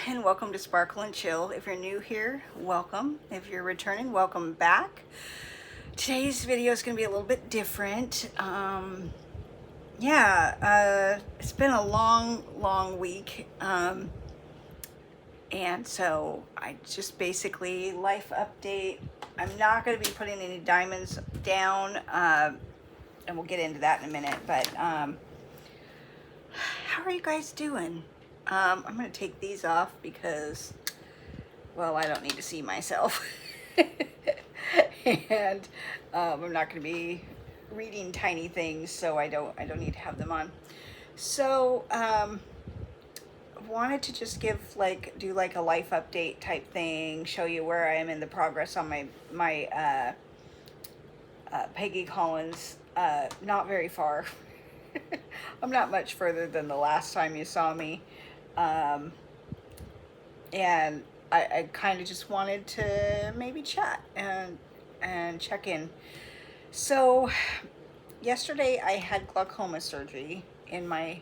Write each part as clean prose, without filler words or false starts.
and welcome to Sparkle and Chill. If you're new here, welcome. If you're returning, welcome back. Today's video is going to be a little bit different. It's been a long week. And so I just basically life update. I'm not going to be putting any diamonds down, and we'll get into that in a minute. But how are you guys doing? I'm going to take these off because, well, I don't need to see myself. And I'm not going to be reading tiny things, so I don't need to have them on. So wanted to just do a life update type thing, show you where I am in the progress on my Peggy Collins. Not very far. I'm not much further than the last time you saw me. And I kind of just wanted to maybe chat and check in. So yesterday I had glaucoma surgery in my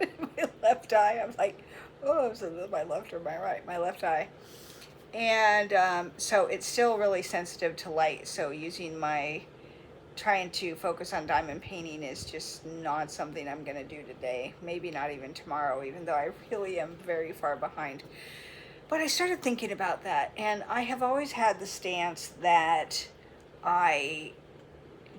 my left eye. I'm like, oh, is it my left or my right? My left eye. And so it's still really sensitive to light. So trying to focus on diamond painting is just not something I'm going to do today. Maybe not even tomorrow, even though I really am very far behind. But I started thinking about that, and I have always had the stance that I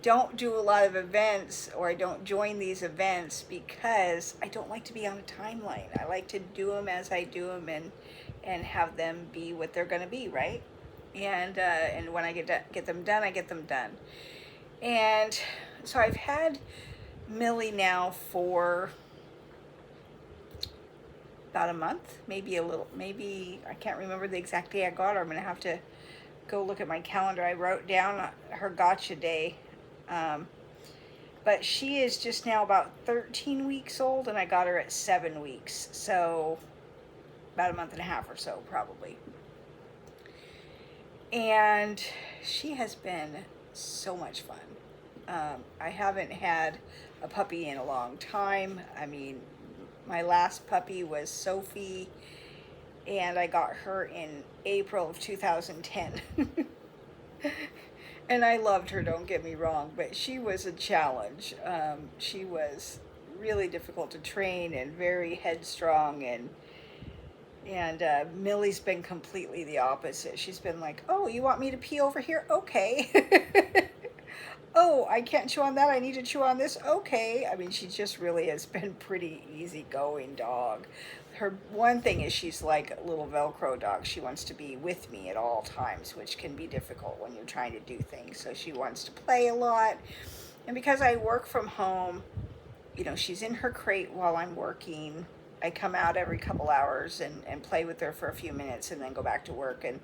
don't do a lot of events, or I don't join these events because I don't like to be on a timeline. I like to do them as I do them and have them be what they're going to be, right? And when I get them done, I get them done. And so I've had Millie now for about a month, maybe I can't remember the exact day I got her. I'm going to have to go look at my calendar. I wrote down her gotcha day. But she is just now about 13 weeks old, and I got her at 7 weeks. So about a month and a half or so, probably. And she has been so much fun. I haven't had a puppy in a long time. I mean, my last puppy was Sophie, and I got her in April of 2010. And I loved her, don't get me wrong, but she was a challenge. She was really difficult to train and very headstrong, and Millie's been completely the opposite. She's been like, oh, you want me to pee over here? Okay. Oh, I can't chew on that. I need to chew on this. Okay. I mean, she just really has been pretty easygoing dog. Her one thing is she's like a little Velcro dog. She wants to be with me at all times, which can be difficult when you're trying to do things. So she wants to play a lot. And because I work from home, she's in her crate while I'm working. I come out every couple hours and play with her for a few minutes and then go back to work. And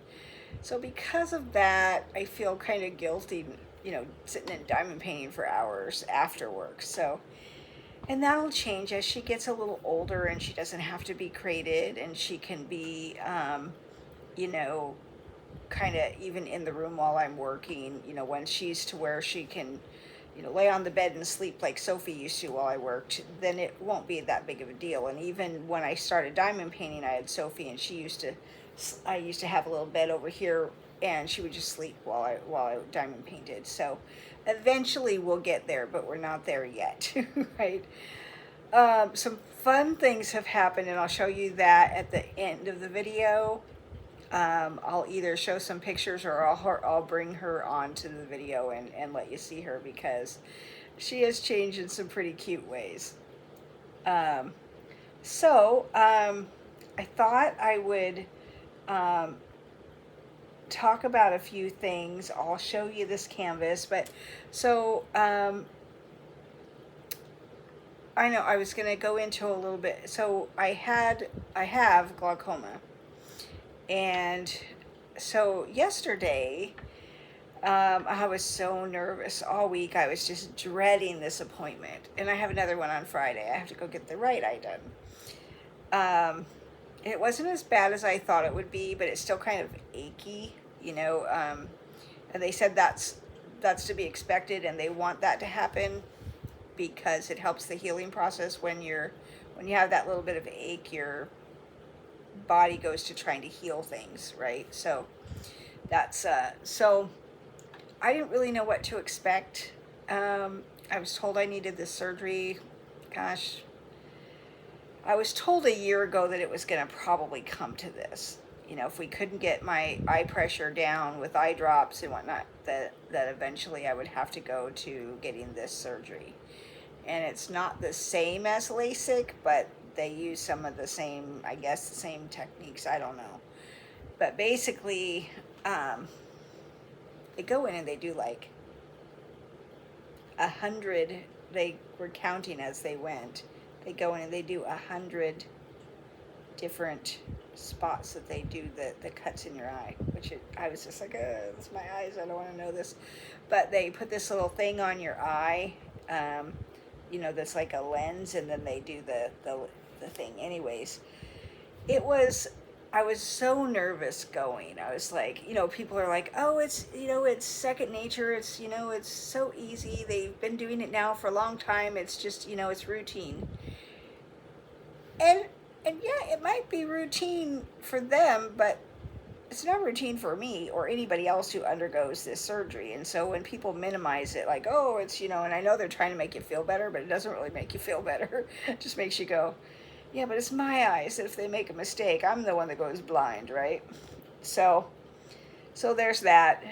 so because of that, I feel kind of guilty, sitting in diamond painting for hours after work. So, and that'll change as she gets a little older and she doesn't have to be crated, and she can be, kind of even in the room while I'm working, when she's to where she can, lay on the bed and sleep like Sophie used to while I worked, then it won't be that big of a deal. And even when I started diamond painting, I had Sophie, and I used to have a little bed over here, and she would just sleep while I diamond painted. So eventually we'll get there, but we're not there yet, right? Some fun things have happened, and I'll show you that at the end of the video. I'll either show some pictures, or I'll bring her onto the video and let you see her, because she has changed in some pretty cute ways. I thought I would talk about a few things. I'll show you this canvas, but so I know I was going to go into a little bit. So I have glaucoma. And so yesterday, I was so nervous all week. I was just dreading this appointment. And I have another one on Friday. I have to go get the right eye done. It wasn't as bad as I thought it would be, but it's still kind of achy, and they said that's to be expected, and they want that to happen because it helps the healing process when when you have that little bit of ache, your body goes to trying to heal things, right? So that's so I didn't really know what to expect. I was told I needed this surgery. Gosh, I was told a year ago that it was going to probably come to this. You know, if we couldn't get my eye pressure down with eye drops and whatnot, that eventually I would have to go to getting this surgery. And it's not the same as LASIK, but they use some of the same, I guess, the same techniques. I don't know. But basically, they go in and they do like 100. They were counting as they went. They go in and they do 100 different spots that they do the cuts in your eye, I was just like, it's my eyes, I don't want to know this. But they put this little thing on your eye, you know, that's like a lens, and then they do the thing. Anyways, I was so nervous going. I was like, you know, people are like, oh, it's, you know, it's second nature. It's, you know, it's so easy. They've been doing it now for a long time. It's just, you know, it's routine. And yeah, it might be routine for them, but it's not routine for me or anybody else who undergoes this surgery. And so when people minimize it, like, oh, it's, you know, and I know they're trying to make you feel better, but it doesn't really make you feel better. It just makes you go, yeah, but it's my eyes. If they make a mistake, I'm the one that goes blind, right? So there's that.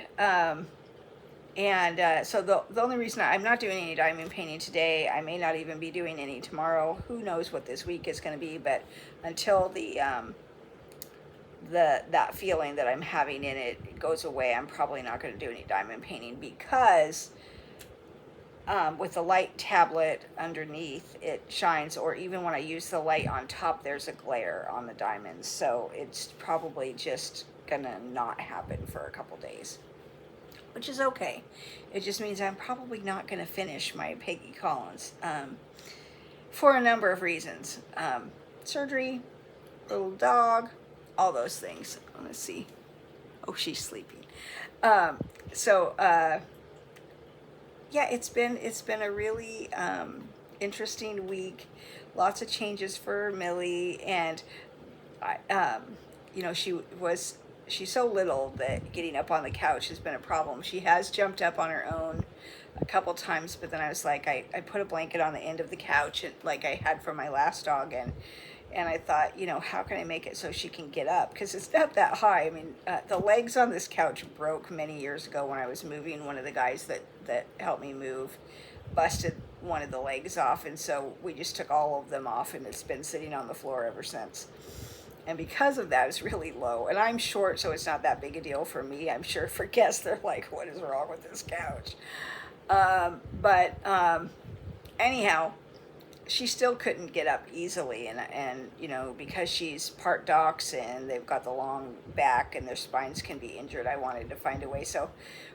So the only reason I'm not doing any diamond painting today, I may not even be doing any tomorrow. Who knows what this week is going to be? But until that feeling that I'm having in it goes away, I'm probably not going to do any diamond painting, because with the light tablet underneath, it shines, or even when I use the light on top, there's a glare on the diamonds. So it's probably just gonna not happen for a couple days, which is okay. It just means I'm probably not gonna finish my Peggy Collins for a number of reasons. Surgery, little dog, all those things. Let's see. Oh, she's sleeping. Yeah, it's been a really interesting week. Lots of changes for Millie, and you know, she's so little that getting up on the couch has been a problem. She has jumped up on her own a couple times, but then I was like, I put a blanket on the end of the couch, like I had for my last dog, and I thought, you know, how can I make it so she can get up? Because it's not that high. I mean, the legs on this couch broke many years ago when I was moving. One of the guys that helped me move busted one of the legs off, and so we just took all of them off, and it's been sitting on the floor ever since. And because of that, it's really low. And I'm short, so it's not that big a deal for me. I'm sure for guests, they're like, what is wrong with this couch? Anyhow, she still couldn't get up easily, and you know, because she's part dachshund, they've got the long back and their spines can be injured. I wanted to find a way. So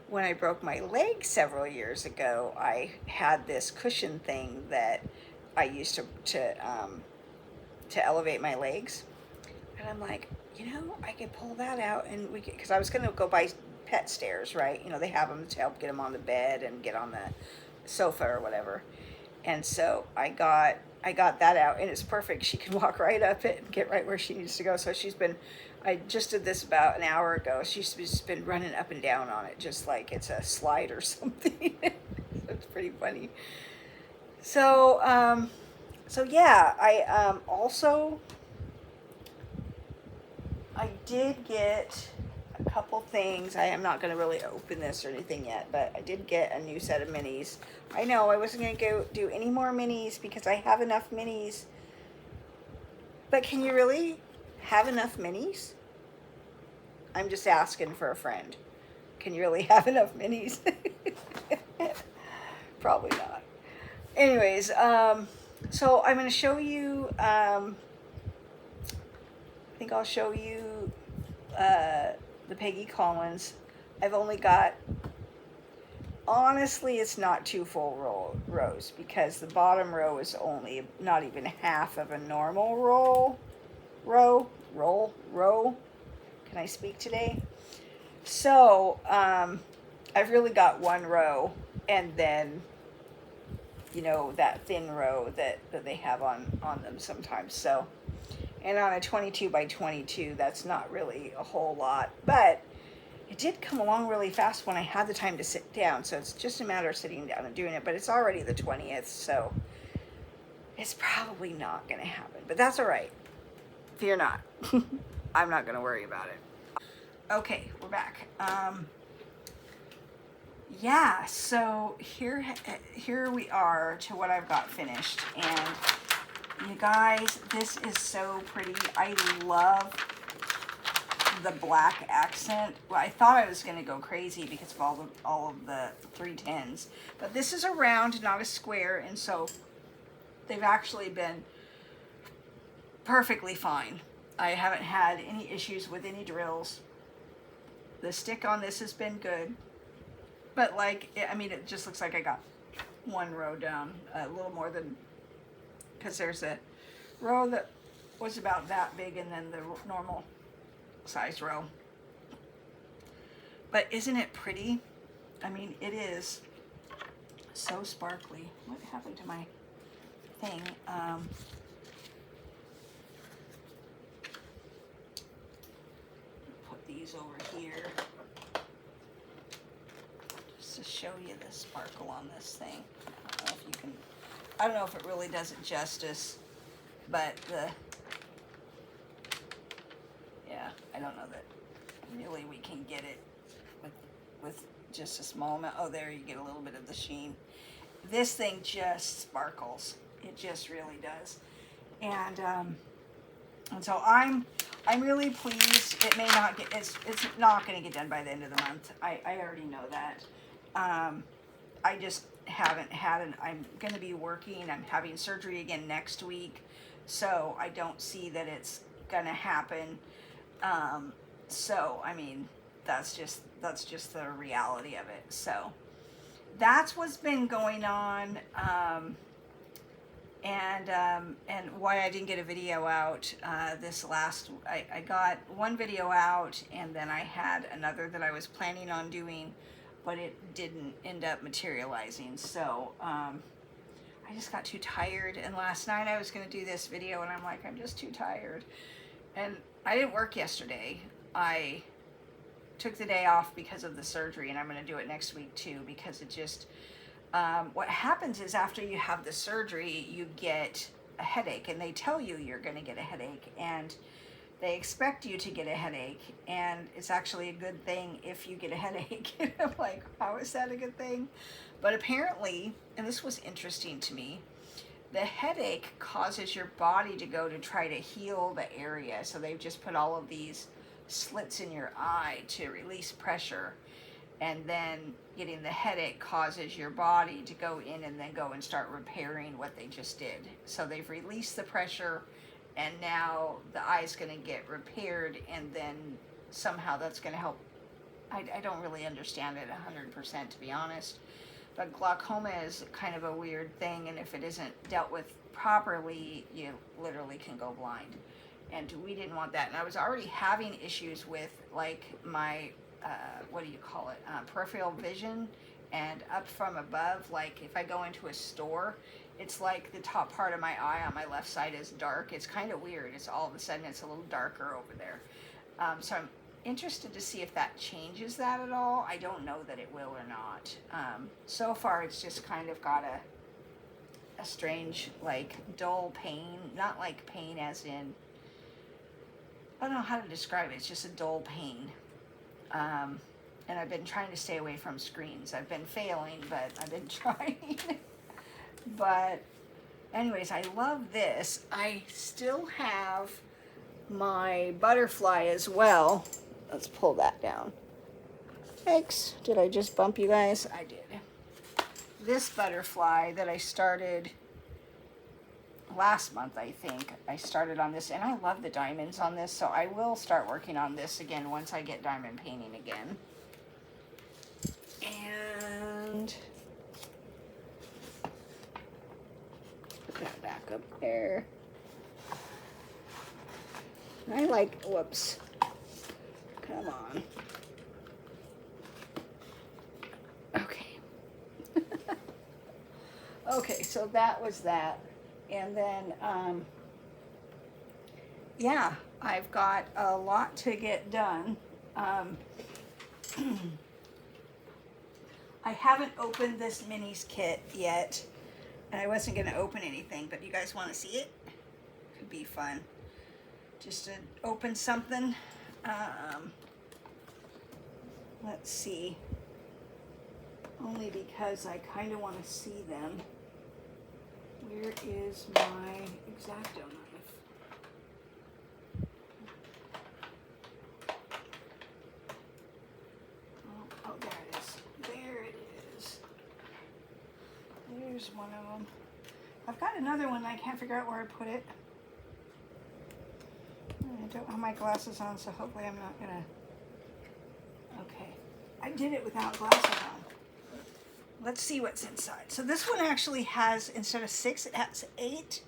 when I broke my leg several years ago, I had this cushion thing that I used to elevate my legs, and I'm like, you know, I could pull that out, and because I was going to go buy pet stairs, right? You know, they have them to help get them on the bed and get on the sofa or whatever. And so I got that out, and it's perfect. She can walk right up it and get right where she needs to go. So I just did this about an hour ago. She's just been running up and down on it, just like it's a slide or something. It's pretty funny. So yeah, I did get a couple things. I am not going to really open this or anything yet, but I did get a new set of minis. I know I wasn't going to go do any more minis because I have enough minis. But can you really have enough minis? I'm just asking for a friend. Can you really have enough minis? Probably not. Anyways, so I'm going to show you, I think I'll show you the Peggy Collins. I've only got, honestly, it's not 2 full rows, because the bottom row is only not even half of a normal row. Can I speak today? So I've really got 1 row, and then you know, that thin row that they have on them sometimes. So, and on a 22 by 22, that's not really a whole lot, but it did come along really fast when I had the time to sit down. So it's just a matter of sitting down and doing it, but it's already the 20th, so it's probably not going to happen, but that's all right. Fear not. I'm not going to worry about it. Okay, we're back. Yeah, so here we are to what I've got finished, and you guys, this is so pretty. I love the black accent. Well, I thought I was going to go crazy because of all of the 310s, but this is a round, not a square, and so they've actually been perfectly fine. I haven't had any issues with any drills. The stick on this has been good, but like, I mean, it just looks like I got one row down, a little more than, because there's a row that was about that big and then the normal size row. But isn't it pretty? I mean, it is so sparkly. What happened to my thing? Put these over here just to show you the sparkle on this thing. I don't know if you can, I don't know if it really does it justice, but yeah, I don't know that really we can get it with just a small amount. Oh, there you get a little bit of the sheen. This thing just sparkles. It just really does. And so I'm really pleased. It may not get, it's not going to get done by the end of the month. I already know that. I just haven't had I'm going to be working. I'm having surgery again next week, so I don't see that it's going to happen. So I mean, that's just the reality of it. So that's what's been going on. And why I didn't get a video out this last, I got one video out, and then I had another that I was planning on doing, but it didn't end up materializing. So I just got too tired, and last night I was going to do this video, and I'm like, I'm just too tired. And I didn't work yesterday. I took the day off because of the surgery, and I'm going to do it next week too, because it just, what happens is after you have the surgery, you get a headache, and they tell you you're going to get a headache, and they expect you to get a headache, and it's actually a good thing if you get a headache. And I'm like, how is that a good thing? But apparently, and this was interesting to me, the headache causes your body to go to try to heal the area. So they've just put all of these slits in your eye to release pressure, and then getting the headache causes your body to go in and then go and start repairing what they just did. So they've released the pressure, and now the eye's going to get repaired, and then somehow that's going to help. I don't really understand it 100%, to be honest, but glaucoma is kind of a weird thing, and if it isn't dealt with properly, you literally can go blind, and we didn't want that. And I was already having issues with, like, my what do you call it, peripheral vision, and up from above, like if I go into a store, it's like the top part of my eye on my left side is dark. It's kind of weird. It's all of a sudden it's a little darker over there. So I'm interested to see if that changes that at all. I don't know that it will or not. So far it's just kind of got a strange, like, dull pain, not like pain as in, I don't know how to describe it. It's just a dull pain. And I've been trying to stay away from screens. I've been failing, but I've been trying. But anyways, I love this. I still have my butterfly as well. Let's pull that down. Thanks. Did I just bump you guys? I did. This butterfly that I started last month, I think. I started on this, and I love the diamonds on this, so I will start working on this again once I get diamond painting again. And put that back up there. I like, whoops, come on. Okay. Okay, so that was that. And then, yeah, I've got a lot to get done. Um, I haven't opened this minis kit yet, and I wasn't going to open anything, but you guys want to see it? Could be fun. Just to open something. Let's see. Only because I kind of want to see them. Where is my X-Acto knife? Oh, there it is. There it is. There's one of them. I've got another one. I can't figure out where I put it. I don't have my glasses on, so hopefully I'm not gonna. Okay, I did it without glasses on. Let's see what's inside. So this one actually has, instead of 6, it has 8.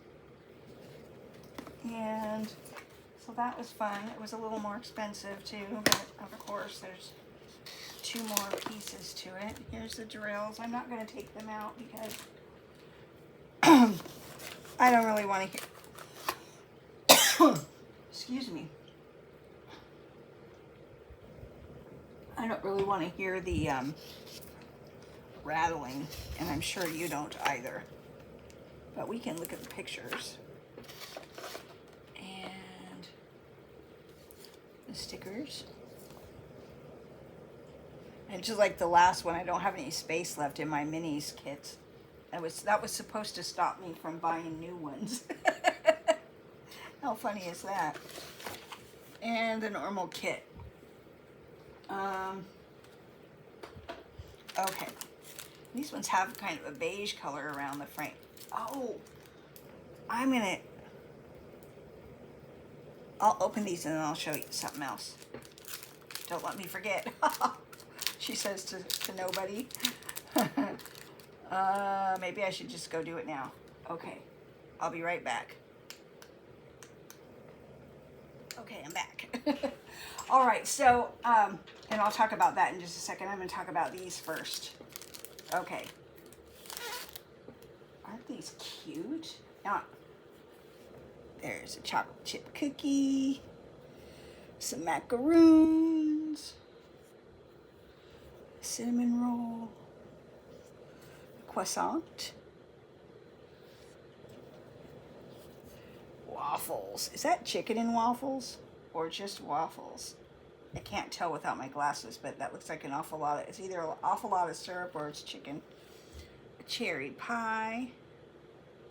And so that was fun. It was a little more expensive too, but of course there's 2 more pieces to it. Here's the drills. I'm not going to take them out because I don't really want to hear. Excuse me. I don't really want to hear the rattling, and I'm sure you don't either. But we can look at the pictures. And the stickers. And just like the last one, I don't have any space left in my minis kits. That was supposed to stop me from buying new ones. How funny is that? And the normal kit. Okay. These ones have kind of a beige color around the frame. Oh, I'll open these and then I'll show you something else. Don't let me forget. She says to nobody. Maybe I should just go do it now. Okay, I'll be right back. Okay, I'm back. All right, so, and I'll talk about that in just a second. I'm going to talk about these first. Okay. Aren't these cute? Now, there's a chocolate chip cookie, some macaroons, cinnamon roll, croissant, waffles. Is that chicken and waffles or just waffles? I can't tell without my glasses, but that looks like an awful lot of, it's either an awful lot of syrup or it's chicken. A cherry pie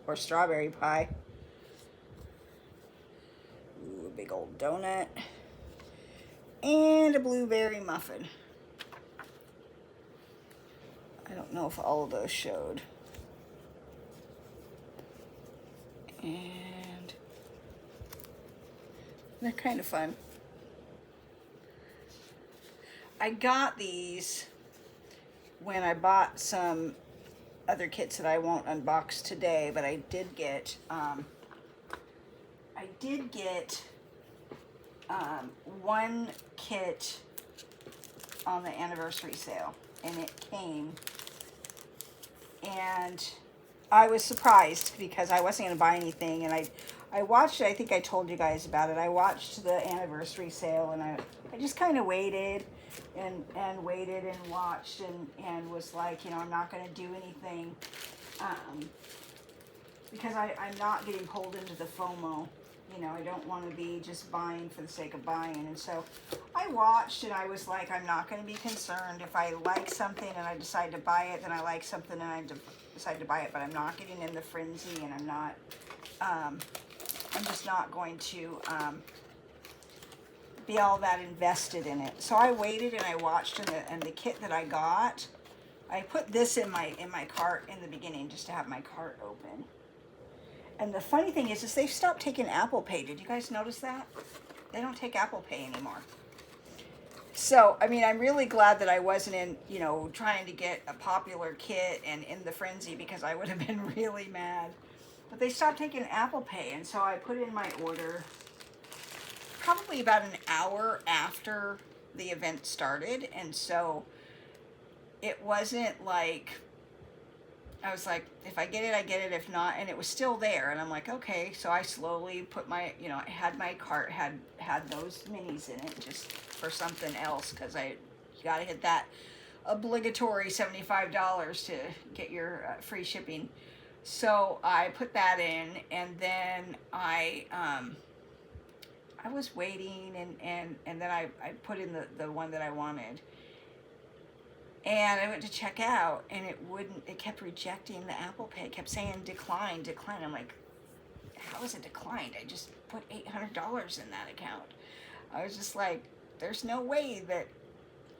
or strawberry pie. Ooh, a big old donut. And a blueberry muffin. I don't know if all of those showed. And they're kind of fun. I got these when I bought some other kits that I won't unbox today, but I did get one kit on the anniversary sale, and it came, and I was surprised because I wasn't going to buy anything, and I watched it. I think I told you guys about it. I watched the anniversary sale, and I just kind of waited and waited and watched and was like, you know, I'm not going to do anything because I'm not getting pulled into the FOMO. You know, I don't want to be just buying for the sake of buying. And so I watched and I was like, I'm not going to be concerned. If I like something and I decide to buy it, then I like something and I decide to buy it. But I'm not getting in the frenzy, and I'm just not going to be all that invested in it. So I waited and I watched, and the kit that I got, I put this in my cart in the beginning just to have my cart open. And the funny thing is they've stopped taking Apple Pay. Did you guys notice that? They don't take Apple Pay anymore. So, I mean, I'm really glad that I wasn't in, you know, trying to get a popular kit and in the frenzy, because I would have been really mad. But they stopped taking Apple Pay, and so I put in my order probably about an hour after the event started. And so it wasn't like I was like, if I get it, I get it. If not, and it was still there, and I'm like, okay. So I slowly put my, you know, I had my cart had those minis in it just for something else, because you got to hit that obligatory $75 to get your free shipping. So I put that in, and then I was waiting, and then I put in the one that I wanted. And I went to check out, and it kept rejecting the Apple Pay. It kept saying decline, decline. I'm like, how is it declined? I just put $800 in that account. I was just like, there's no way that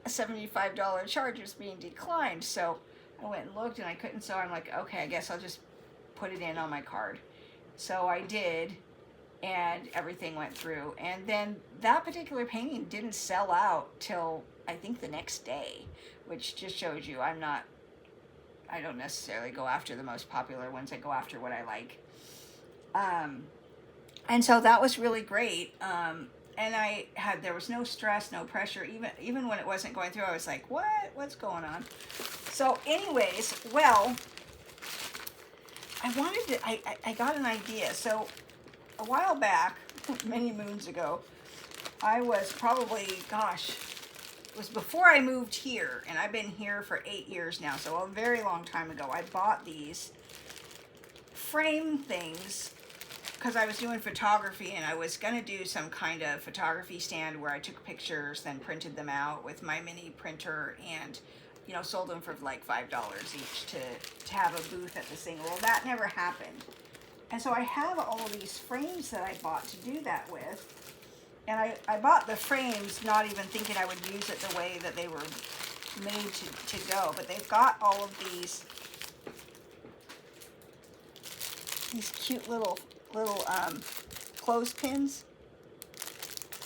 a $75 charge is being declined. So I went and looked, and I couldn't. So I'm like, okay, I guess I'll just put it in on my card. So I did, and everything went through. And then that particular painting didn't sell out till I think the next day, which just shows you I don't necessarily go after the most popular ones. I go after what I like. And so that was really great. And there was no stress, no pressure. Even when it wasn't going through, I was like, what's going on? So anyways, well, I got an idea. So a while back, many moons ago, I was probably, gosh, it was before I moved here, and I've been here for 8 years now, so a very long time ago, I bought these frame things because I was doing photography, and I was going to do some kind of photography stand where I took pictures, then printed them out with my mini printer, and, you know, sold them for like $5 each to have a booth at the thing. Well, that never happened. And so I have all of these frames that I bought to do that with. And I bought the frames not even thinking I would use it the way that they were made to go. But they've got all of these cute little clothespins.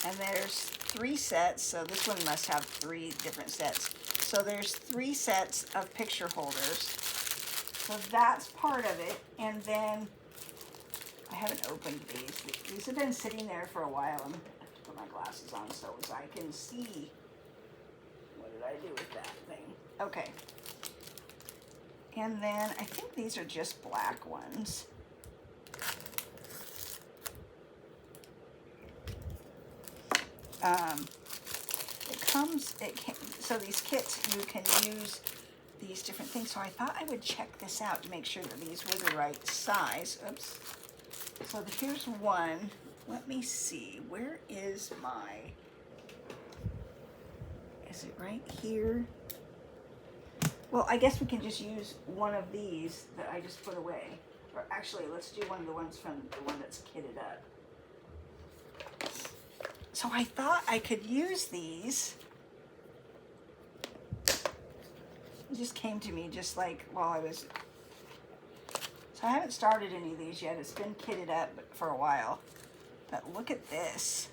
And there's 3 sets. So this one must have 3 different sets. So there's 3 sets of picture holders. So that's part of it. And then I haven't opened these. These have been sitting there for a while. I'm going to put my glasses on so I can see. What did I do with that thing? Okay. And then I think these are just black ones. So these kits, you can use these different things. So I thought I would check this out to make sure that these were the right size. Oops. So here's one. Let me see. Where is is it right here? Well, I guess we can just use one of these that I just put away. Or actually, let's do one of the ones from the one that's kitted up. So I thought I could use these. It just came to me just like while I was... So I haven't started any of these yet. It's been kitted up for a while. But look at this.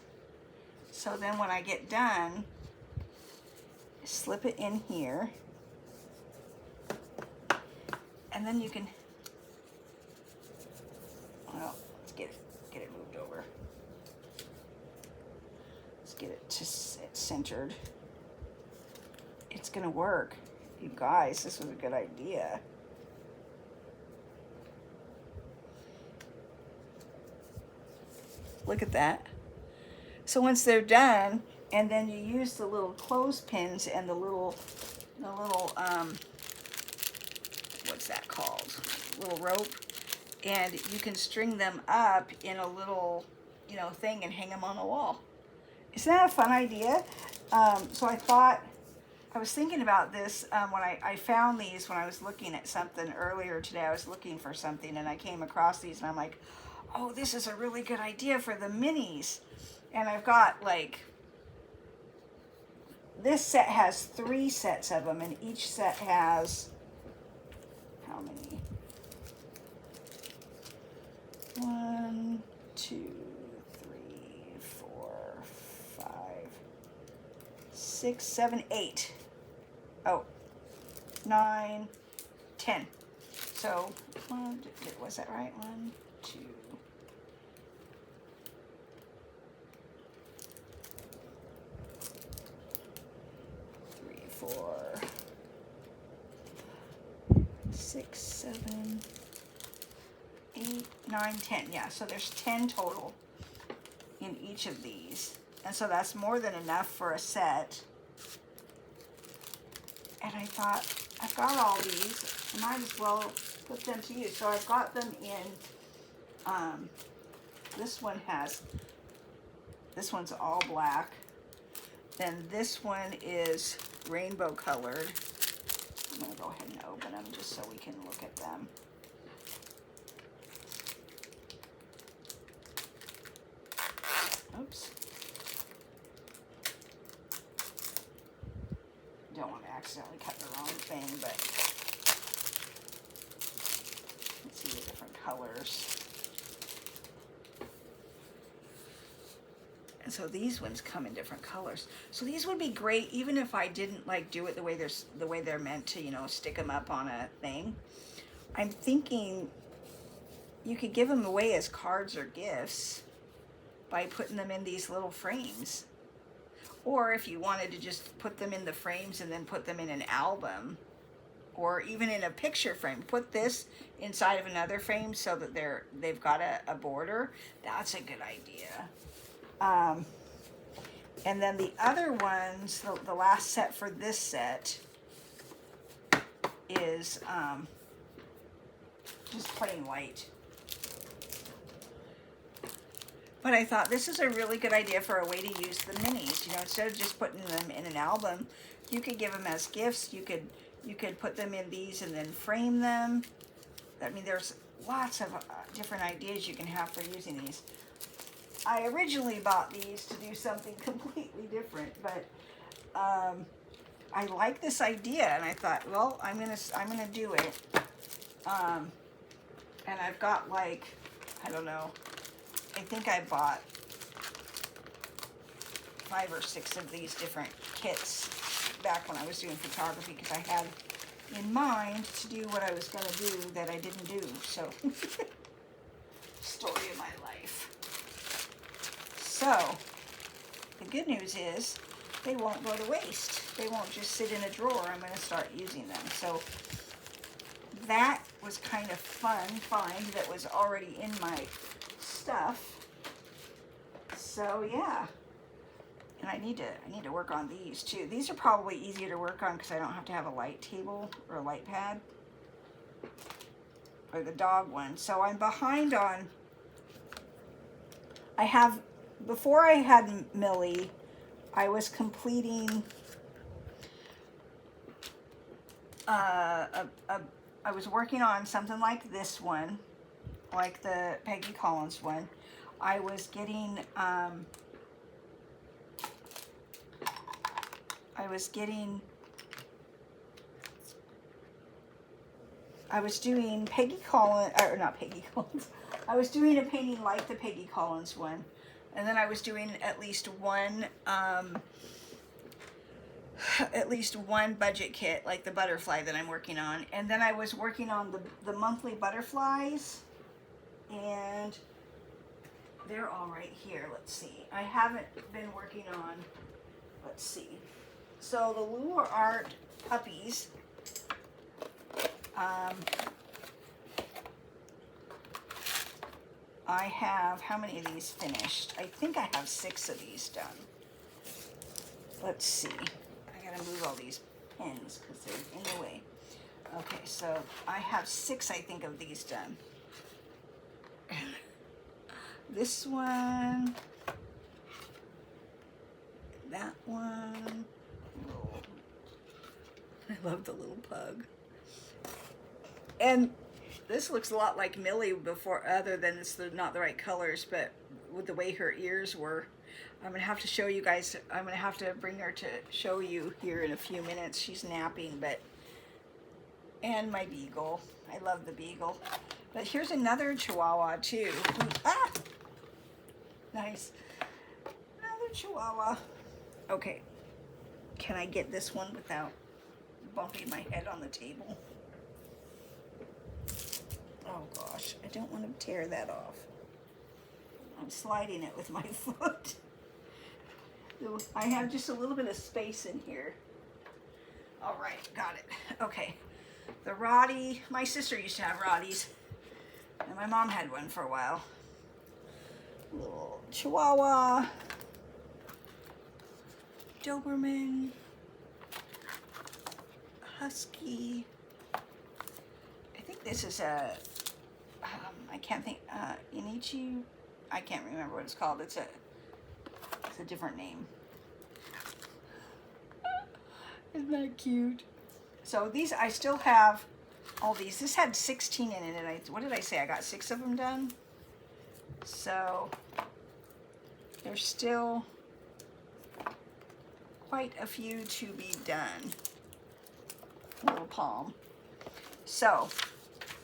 So then when I get done, slip it in here. And then you can... Well, let's get it moved over. Let's get it centered. It's gonna work. You guys, this was a good idea. Look at that. So once they're done, and then you use the little clothespins and the little what's that called? Little rope, and you can string them up in a little, thing and hang them on the wall. Isn't that a fun idea? So I was thinking about this when I found these when I was looking at something earlier today. I was looking for something and I came across these and I'm like, oh, this is a really good idea for the minis. And I've got this set has 3 sets of them, and each set has, how many? 1, 2, 3, 4, 5, 6, 7, 8. Oh, 9, 10. So, was that right? 1, 2, 3, 4, 6, 6, 7, 8, 9, 10. Yeah, so there's 10 total in each of these. And so that's more than enough for a set. And I thought, I've got all these, I might as well put them to use. So I've got them in, this one's all black. Then this one is rainbow colored. I'm gonna go ahead and open them just so we can look at them. Oops. Don't want to accidentally cut the wrong thing, but let's see the different colors. And so these ones come in different colors. So these would be great even if I didn't like do it the way they're meant to, you know, stick them up on a thing. I'm thinking you could give them away as cards or gifts by putting them in these little frames. Or if you wanted to just put them in the frames and then put them in an album, or even in a picture frame, put this inside of another frame so that they've got a border. That's a good idea. And then the other ones, the last set for this set is just plain white. But I thought this is a really good idea for a way to use the minis. You know, instead of just putting them in an album, you could give them as gifts. You could put them in these and then frame them. I mean, there's lots of different ideas you can have for using these. I originally bought these to do something completely different, but I like this idea, and I thought, well, I'm gonna do it. And I've got, like, I don't know, I think I bought 5 or 6 of these different kits back when I was doing photography, because I had in mind to do what I was going to do that I didn't do. So, story of my life. So, the good news is they won't go to waste. They won't just sit in a drawer. I'm going to start using them. So, that was kind of fun find that was already in my stuff. So, yeah. And I need to work on these too. These are probably easier to work on because I don't have to have a light table or a light pad. Or the dog one. So I'm behind on, before I had Millie, I was completing I was working on something like this one, like the Peggy Collins one. I was getting I was doing Peggy Collins, or not Peggy Collins, I was doing a painting like the Peggy Collins one, and then I was doing at least one budget kit, like the butterfly that I'm working on, and then I was working on the monthly butterflies, and they're all right here. Let's see, I haven't been working on, let's see, so the Lure Art puppies, I have, how many of these finished? I think I have 6 of these done. Let's see. I gotta move all these pins because they're in the way. Okay, so I have 6, I think, of these done. This one, that one. Oh, I love the little pug. And this looks a lot like Millie before, other than it's not the right colors, but with the way her ears were. I'm gonna have to show you guys, I'm gonna have to bring her to show you here in a few minutes. She's napping, but, and my beagle. I love the beagle. But here's another Chihuahua too. Ah! Nice. Another Chihuahua. Okay. Can I get this one without bumping my head on the table? Oh gosh, I don't want to tear that off. I'm sliding it with my foot. I have just a little bit of space in here. All right, got it. Okay, The Roddy, my sister used to have Roddies, and my mom had one for a while. Little Chihuahua, Doberman, Husky. I think this is a, I can't think, Inichi, I can't remember what it's called. It's a different name. Isn't that cute? So these, I still have all these. This had 16 in it, and what did I say? I got 6 of them done. So there's still quite a few to be done. Little palm. So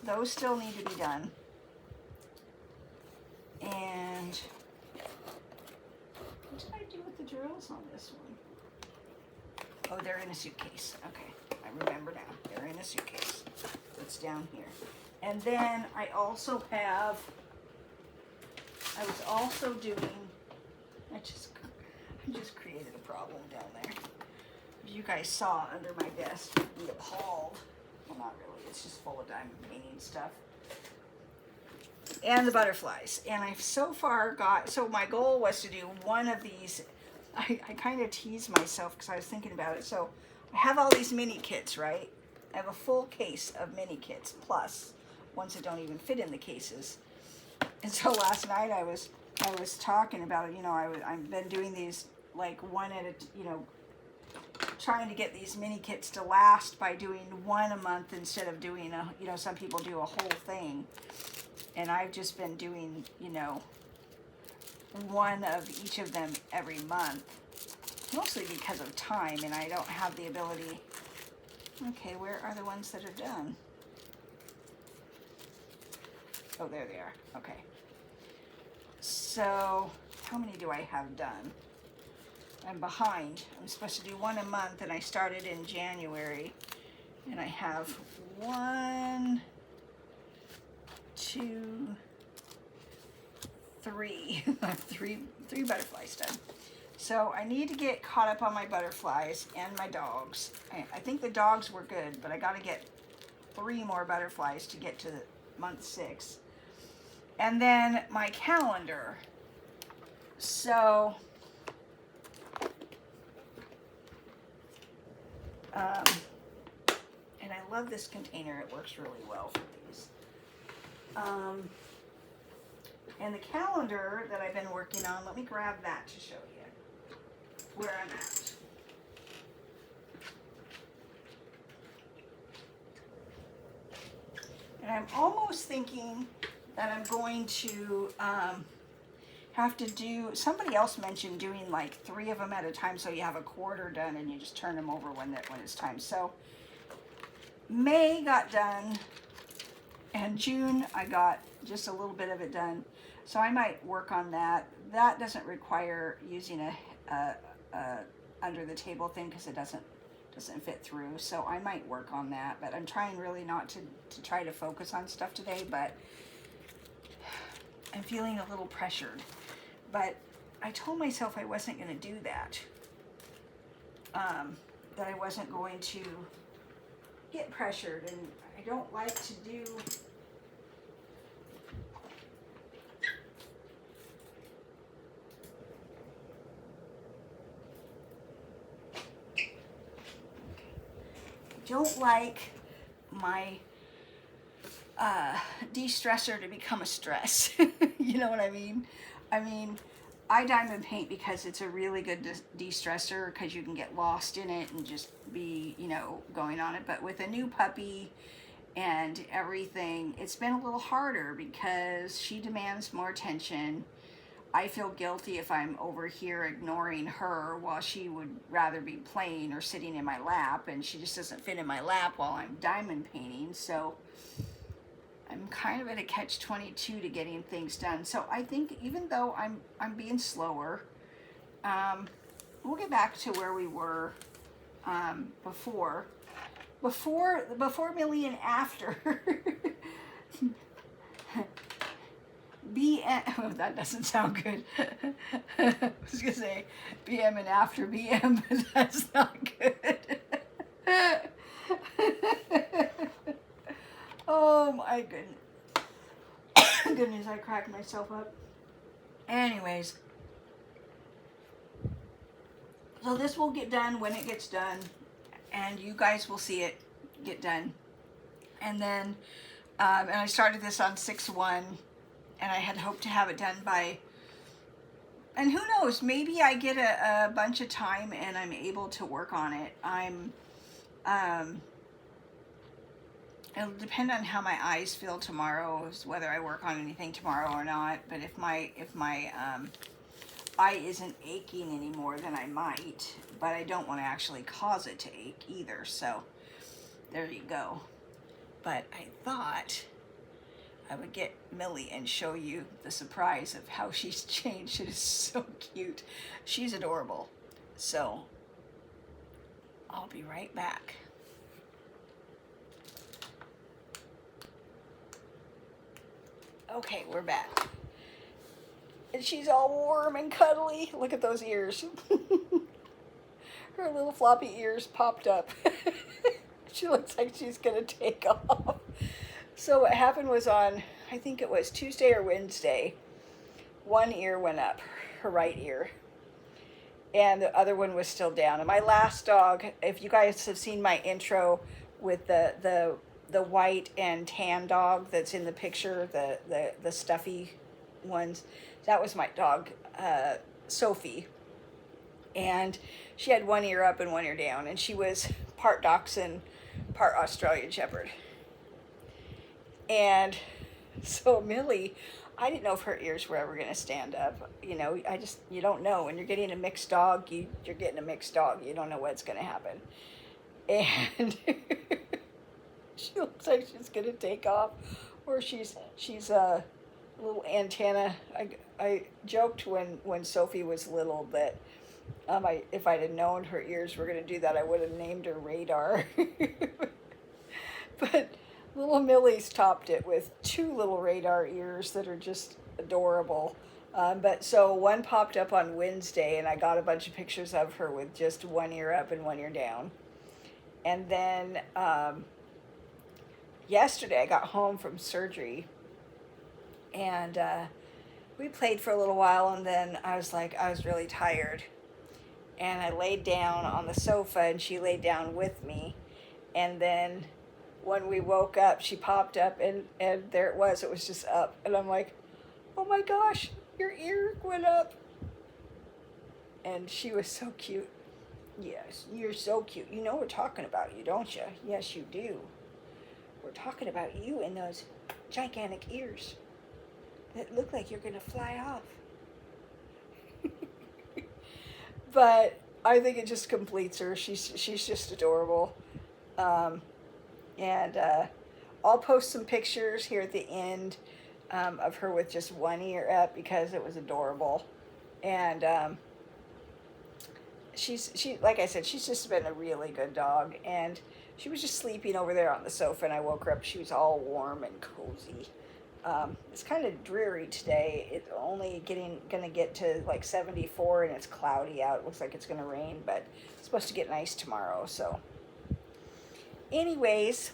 those still need to be done. And what did I do with the drills on this one? Oh, they're in a suitcase. Okay, I remember now. They're in a suitcase. It's down here. And then I also have, I was also doing, I just created a problem down there. You guys saw under my desk, you'd be appalled. Well, not really. It's just full of diamond painting stuff. And the butterflies. And I've so far got, so my goal was to do one of these. I kind of teased myself because I was thinking about it. So I have all these mini kits, right? I have a full case of mini kits, plus ones that don't even fit in the cases. And so last night I was talking about it. You know, I've been doing these like one at a, you know, trying to get these mini kits to last by doing one a month instead of doing a, you know, some people do a whole thing. And I've just been doing, you know, one of each of them every month, mostly because of time, and I don't have the ability. Okay, where are the ones that are done? Oh, there they are. Okay. So, how many do I have done? I'm behind. I'm supposed to do one a month, and I started in January, and I have 1, 2, 3. I have three butterflies done. So I need to get caught up on my butterflies and my dogs. I think the dogs were good, but I got to get 3 more butterflies to get to month 6. And then my calendar. So and I love this container. It works really well for these. And the calendar that I've been working on, let me grab that to show you where I'm at. And I'm almost thinking that I'm going to have to do, somebody else mentioned doing like 3 of them at a time, so you have a quarter done and you just turn them over when it's time. So May got done, and June I got just a little bit of it done. So I might work on that. That doesn't require using a under the table thing because it doesn't fit through. So I might work on that, but I'm trying really not to try to focus on stuff today, but I'm feeling a little pressured. But I told myself I wasn't going to do that. That I wasn't going to get pressured, and I don't like to do my de-stressor to become a stress. You know what I mean? I mean, I diamond paint because it's a really good de-stressor because you can get lost in it and just be, you know, going on it. But with a new puppy and everything, it's been a little harder because she demands more attention. I feel guilty if I'm over here ignoring her while she would rather be playing or sitting in my lap, and she just doesn't fit in my lap while I'm diamond painting. So I'm kind of at a catch-22 to getting things done. So I think even though I'm being slower, we'll get back to where we were before Millie and after. BM, oh, that doesn't sound good. I was gonna say BM and after BM, but that's not good. I goodness, I cracked myself up. Anyways, so this will get done when it gets done, and you guys will see it get done. And then, and I started this on 6/1, and I had hoped to have it done by, and who knows, maybe I get a bunch of time and I'm able to work on it. It'll depend on how my eyes feel tomorrow, is whether I work on anything tomorrow or not. But if my eye isn't aching anymore, then I might. But I don't want to actually cause it to ache either. So there you go. But I thought I would get Millie and show you the surprise of how she's changed. It is so cute. She's adorable. So I'll be right back. Okay, we're back. And she's all warm and cuddly. Look at those ears. Her little floppy ears popped up. She looks like she's gonna take off. So what happened was on, I think it was Tuesday or Wednesday, one ear went up, her right ear, and the other one was still down. And my last dog, if you guys have seen my intro with the white and tan dog that's in the picture, the stuffy ones, that was my dog, Sophie. And she had one ear up and one ear down, and she was part Dachshund, part Australian Shepherd. And so Millie, I didn't know if her ears were ever going to stand up. You know, you don't know. When you're getting a mixed dog, you're getting a mixed dog. You don't know what's going to happen. And she looks like she's going to take off, or she's a little antenna. I joked when Sophie was little that if I'd have known her ears were going to do that, I would have named her Radar. But little Millie's topped it with two little radar ears that are just adorable. But so one popped up on Wednesday, and I got a bunch of pictures of her with just one ear up and one ear down. And then yesterday I got home from surgery, and we played for a little while, and then I was really tired. And I laid down on the sofa, and she laid down with me. And then when we woke up, she popped up, and there it was just up. And I'm like, oh my gosh, your ear went up. And she was so cute. Yes, you're so cute. You know we're talking about you, don't you? Yes, you do. We're talking about you and those gigantic ears that look like you're going to fly off. But I think it just completes her. She's just adorable. And I'll post some pictures here at the end of her with just one ear up because it was adorable. And she like I said, she's just been a really good dog. And she was just sleeping over there on the sofa, and I woke her up. She was all warm and cozy. It's kind of dreary today. It's only gonna get to like 74, and it's cloudy out. It looks like it's gonna rain, but it's supposed to get nice tomorrow. So anyways,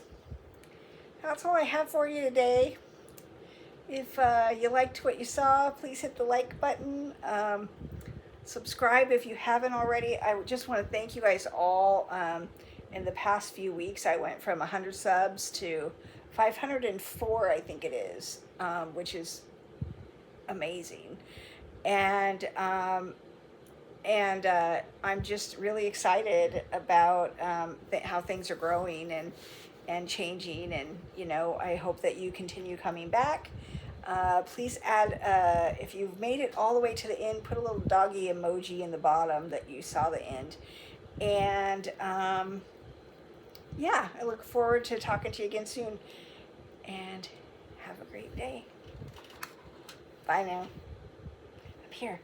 that's all I have for you today. If you liked what you saw, please hit the like button. Subscribe if you haven't already. I just want to thank you guys all. In the past few weeks, I went from 100 subs to 504, I think it is, which is amazing. And I'm just really excited about how things are growing and changing. And, you know, I hope that you continue coming back. Please add, if you've made it all the way to the end, put a little doggy emoji in the bottom that you saw the end. And yeah, I look forward to talking to you again soon. And have a great day. Bye now. Up here.